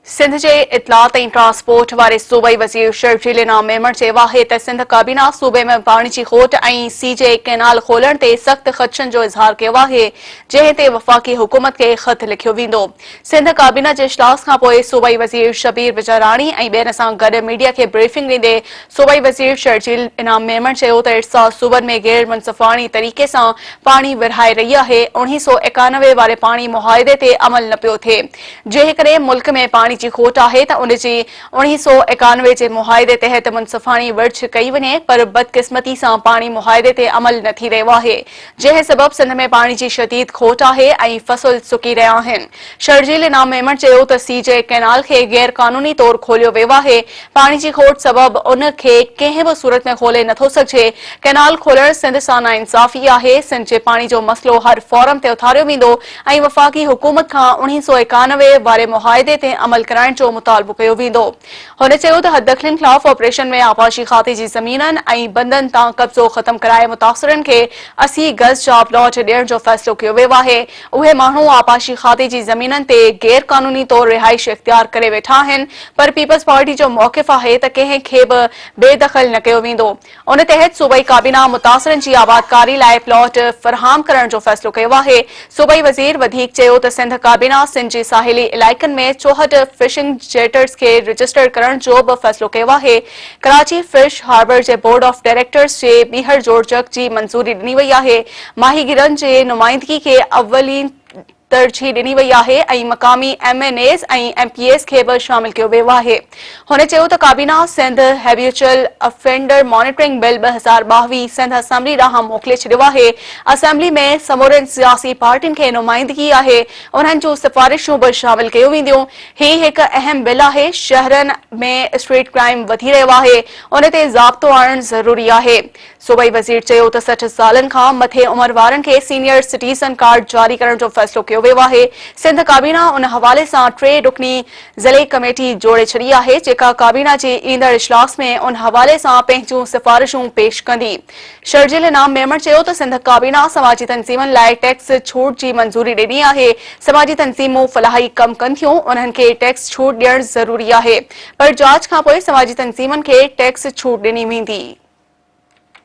सिंध जे इतलात ऐं ट्रांसपोर्ट वारे सूबाई वज़ीर शर्जील इनाम मेमण चयो आहे त सिंध काबीना सूबे में पाणी जी खोट ऐं सीजे कैनाल खोलण ते सख़्त ख़दशनि जो इज़हार कयो आहे, जंहिं ते वफ़ाक़ी हुकूमत खे ख़त लिखियो वेंदो। सिंध काबीना जे इजलास खां पोइ सूबाई वज़ीर शबीर बिजाराणी ऐं ॿियनि सां गॾु मीडिया खे ब्रीफिंग ॾींदे सूबाई वज़ीर शर्जील इनाम मेमण चयो त इरसा सूबनि में गैर मुनसिफ़ाणी तरीक़े सां पाणी विरहाए रही आहे। 1991 वारे पाणी मुआहिदे ते अमल न पियो थिए, जंहिं करे मुल्क में पाणी जी खोट आहे त उन जी 1991 जे मुआहिदे तहत मुनसिफ़ाणी विर्छ कई वञे, पर बदकिस्मती सां पाणी मुआहिदे ते अमल न थी रहियो आहे, जंहिं सबब सिंध में पाणी जी शदीद खोट आहे ऐं फसल सुकी रहिया आहिनि। शर्जील इनाम मेमण चयो त सीजे कैनाल खे गैर कानूनी तौर खोलियो वियो आहे। पाणी जी खोट सबब उन खे कंहिं बि सूरत में खोले नथो सघिजे। कैनाल खोलण सिंध सां नाइंसाफ़ी आहे। सिंध जे पाणी जो मसलो हर फॉरम ते उथारियो वेंदो ऐं वफ़ाक़ी हुकूमत खां 1991 वारे मुआहिदे ते अमल कराइण जो मुतालबो कयो वेंदो। हुन चयो त हददख़लनि ख़िलाफ़ ऑपरेशन में आपाशी खाते जी ज़मीननि ऐं बंदनि तां कब्ज़ो ख़त्म कराए मुतासिरनि खे 80 गज़ जा प्लॉट ॾियण जो फ़ैसिलो कयो वियो आहे। उहे माण्हू आपाशी खाते जी ज़मीननि ते गैर कानूनी तौर रिहाइश इख्तियार करे वेठा आहिनि, पर पीपल्स पार्टी जो मौक़िफ़ आहे त कंहिं खे बि बेदख़ल न कयो वेंदो। उन तहत सूबाई काबीना मुतासिरनि जी आबादकारी लाइ प्लॉट फ़राहम करण जो फ़ैसिलो कयो आहे। सूबाई वज़ीर वधीक चयो त सिंध काबीना सिंध जे साहिली इलाइक़नि में 64 फिशिंग जेटर्स खे रजिस्टर करण जो बि फ़ैसिलो कयो आहे। कराची फिश हार्बर जे बोर्ड ऑफ डायरेक्टर्स जे ॿीहर जोड़जक जी मंज़ूरी ॾिनी वई आहे। माहीगीरनि जे नुमाइंदगी खे अवलीन तरजीह ॾिनी वई आहे ऐं मक़ामी MNAs ऐं MPAs खे बि शामिल कयो वियो आहे। हुन चयो त काबीना Sindh habitual offender monitoring bill 2022 Sindh assembly ॾांहुं मोकिले छॾियो आहे। असेंबली में समूरनि सियासी पार्टियुनि खे नुमाइंदगी आहे। उन्हनि जूं सिफ़ारिशूं बि शामिल कयूं वेंदियूं। हीउ हिकु अहम बिल आहे। शहरनि में स्ट्रीट क्राइम वधी रहियो आहे, उन ते ज़ाब्तो आणणु ज़रूरी आहे। सूबाई वज़ीर चयो त 60 सालनि खां मथे उमिरि वारनि खे सीनियर सिटीज़न कार्ड जारी करण जो फ़ैसिलो कयो वियो आहे। सिंध काबीना उन हवाले सां 3 रुकनी ज़िले कमेटी जोड़े छॾी आहे, जेका काबीना जे ईंदड़ इजलास में उन हवाले सां पंहिंजूं सिफ़ारिशूं पेश कंदी। शर्जील इनाम मेमण चयो त सिंध काबीना समाजी तंज़ीमनि लाइ टैक्स छूट जी मंज़ूरी ॾिनी आहे। समाजी तंज़ीमूं फलाही कम कनि थियूं, उन्हनि खे टैक्स छूट ॾियणु ज़रूरी आहे, पर जांच खां पोइ समाजी तंज़ीमनि खे टैक्स छूट ॾिनी वेंदी।